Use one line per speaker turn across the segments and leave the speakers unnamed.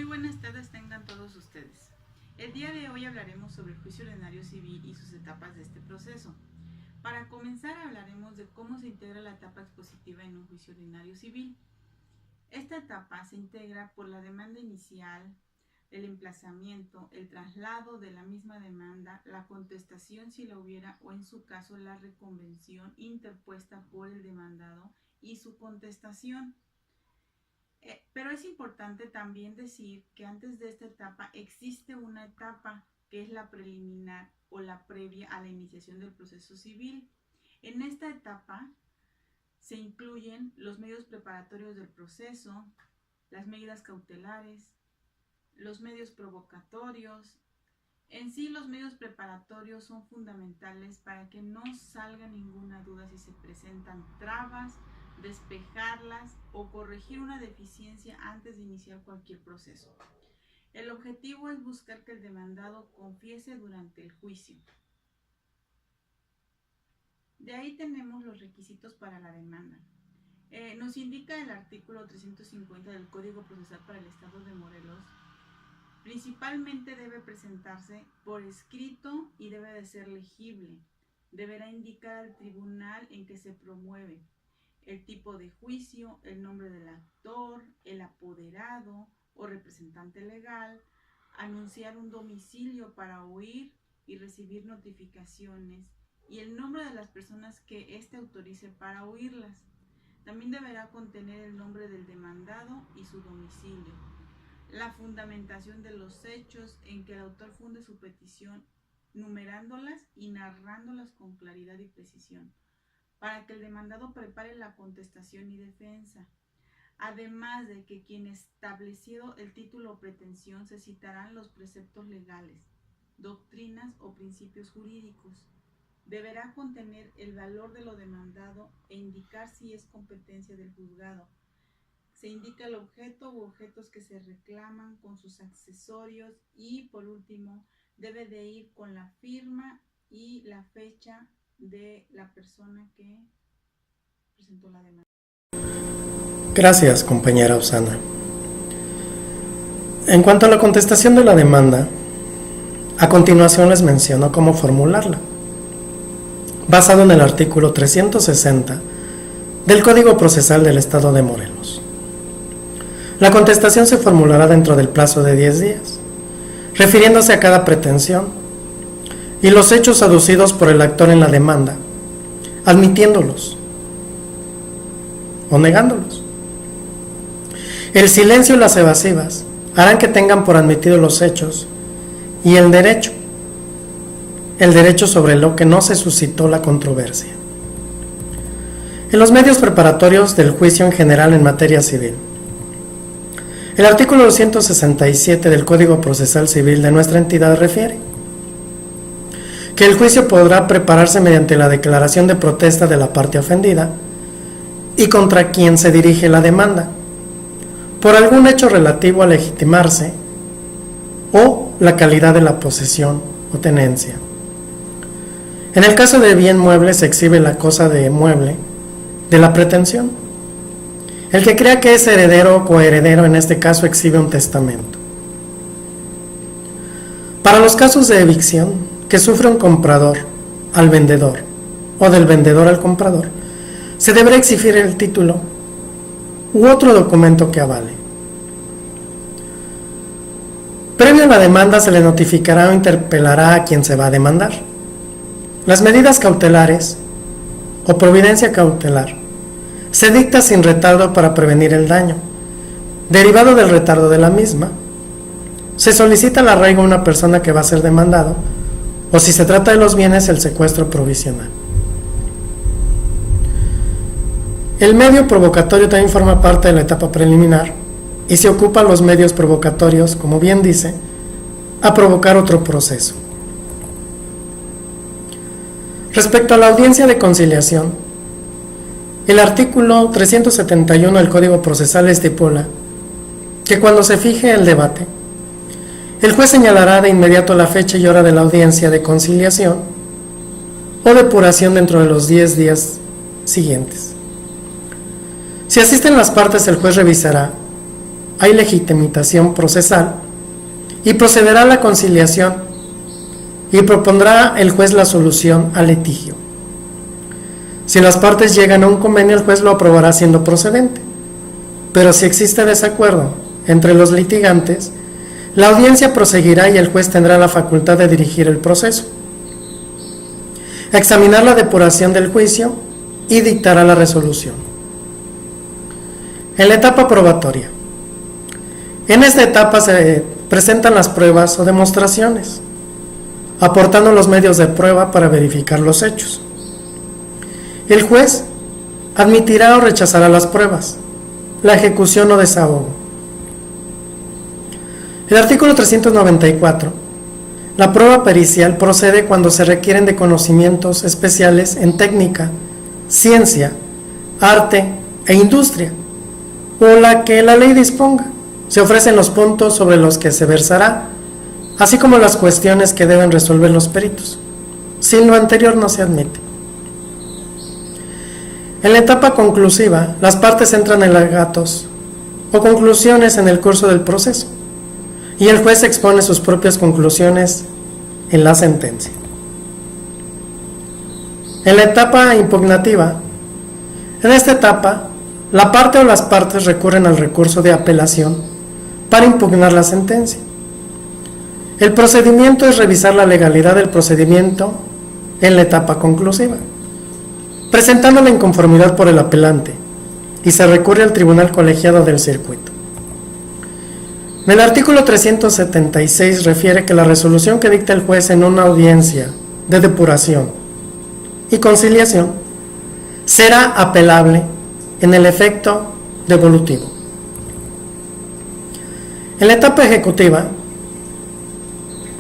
buenas tardes tengan todos ustedes. El día de hoy hablaremos sobre el juicio ordinario civil y sus etapas de este proceso. Para comenzar hablaremos de cómo se integra la etapa expositiva en un juicio ordinario civil. Esta etapa se integra por la demanda inicial, el emplazamiento, el traslado de la misma demanda, la contestación si la hubiera o en su caso la reconvención interpuesta por el demandado y su contestación. Pero es importante también decir que antes de esta etapa existe una etapa que es la preliminar o la previa a la iniciación del proceso civil. En esta etapa se incluyen los medios preparatorios del proceso, las medidas cautelares, los medios provocatorios. En sí, los medios preparatorios son fundamentales para que no salga ninguna duda si se presentan trabas, despejarlas o corregir una deficiencia antes de iniciar cualquier proceso. El objetivo es buscar que el demandado confiese durante el juicio. De ahí tenemos los requisitos para la demanda. Nos indica el artículo 350 del Código Procesal para el Estado de Morelos. Principalmente debe presentarse por escrito y debe de ser legible. Deberá indicar al tribunal en que se promueve el tipo de juicio, el nombre del actor, el apoderado o representante legal, anunciar un domicilio para oír y recibir notificaciones y el nombre de las personas que éste autorice para oírlas. También deberá contener el nombre del demandado y su domicilio. La fundamentación de los hechos en que el autor funde su petición, numerándolas y narrándolas con claridad y precisión, para que el demandado prepare la contestación y defensa. Además de que quien establecido el título o pretensión se citarán los preceptos legales, doctrinas o principios jurídicos. Deberá contener el valor de lo demandado e indicar si es competencia del juzgado. Se indica el objeto u objetos que se reclaman con sus accesorios y, por último, debe de ir con la firma y la fecha de la persona que presentó la demanda.
Gracias, compañera Osana. En cuanto a la contestación de la demanda, a continuación les menciono cómo formularla. Basado en el artículo 360 del Código Procesal del Estado de Morelos. La contestación se formulará dentro del plazo de 10 días, refiriéndose a cada pretensión y los hechos aducidos por el actor en la demanda, admitiéndolos o negándolos. El silencio y las evasivas harán que tengan por admitidos los hechos y el derecho sobre lo que no se suscitó la controversia. En los medios preparatorios del juicio en general en materia civil, el artículo 267 del Código Procesal Civil de nuestra entidad refiere que el juicio podrá prepararse mediante la declaración de protesta de la parte ofendida y contra quien se dirige la demanda, por algún hecho relativo a legitimarse o la calidad de la posesión o tenencia. En el caso de bien mueble se exhibe la cosa de mueble de la pretensión. El que crea que es heredero o coheredero en este caso exhibe un testamento. Para los casos de evicción que sufre un comprador al vendedor o del vendedor al comprador, se deberá exhibir el título u otro documento que avale. Previo a la demanda se le notificará o interpelará a quien se va a demandar. Las medidas cautelares o providencia cautelar se dicta sin retardo para prevenir el daño. Derivado del retardo de la misma, se solicita el arraigo a una persona que va a ser demandado o, si se trata de los bienes, el secuestro provisional. El medio provocatorio también forma parte de la etapa preliminar y se ocupan los medios provocatorios, como bien dice, a provocar otro proceso. Respecto a la audiencia de conciliación, el artículo 371 del Código Procesal estipula que cuando se fije el debate, el juez señalará de inmediato la fecha y hora de la audiencia de conciliación o depuración dentro de los 10 días siguientes. Si asisten las partes, el juez revisará hay legitimación procesal y procederá a la conciliación y propondrá el juez la solución al litigio. Si las partes llegan a un convenio, el juez lo aprobará siendo procedente. Pero si existe desacuerdo entre los litigantes, la audiencia proseguirá y el juez tendrá la facultad de dirigir el proceso, examinar la depuración del juicio y dictará la resolución. En la etapa probatoria. En esta etapa se presentan las pruebas o demostraciones, aportando los medios de prueba para verificar los hechos. El juez admitirá o rechazará las pruebas, la ejecución o desahogo. El artículo 394. La prueba pericial procede cuando se requieren de conocimientos especiales en técnica, ciencia, arte e industria, o la que la ley disponga. Se ofrecen los puntos sobre los que se versará, así como las cuestiones que deben resolver los peritos. Sin lo anterior no se admite. En la etapa conclusiva, las partes entran en alegatos o conclusiones en el curso del proceso, y el juez expone sus propias conclusiones en la sentencia. En la etapa impugnativa, en esta etapa, la parte o las partes recurren al recurso de apelación para impugnar la sentencia. El procedimiento es revisar la legalidad del procedimiento en la etapa conclusiva, presentando la inconformidad por el apelante, y se recurre al tribunal colegiado del circuito. En el artículo 376 refiere que la resolución que dicta el juez en una audiencia de depuración y conciliación será apelable en el efecto devolutivo. En la etapa ejecutiva,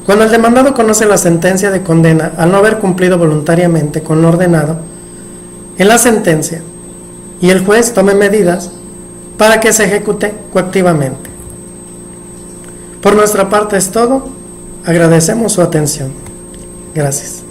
cuando el demandado conoce la sentencia de condena al no haber cumplido voluntariamente con lo ordenado en la sentencia y el juez tome medidas para que se ejecute coactivamente. Por nuestra parte es todo. Agradecemos su atención. Gracias.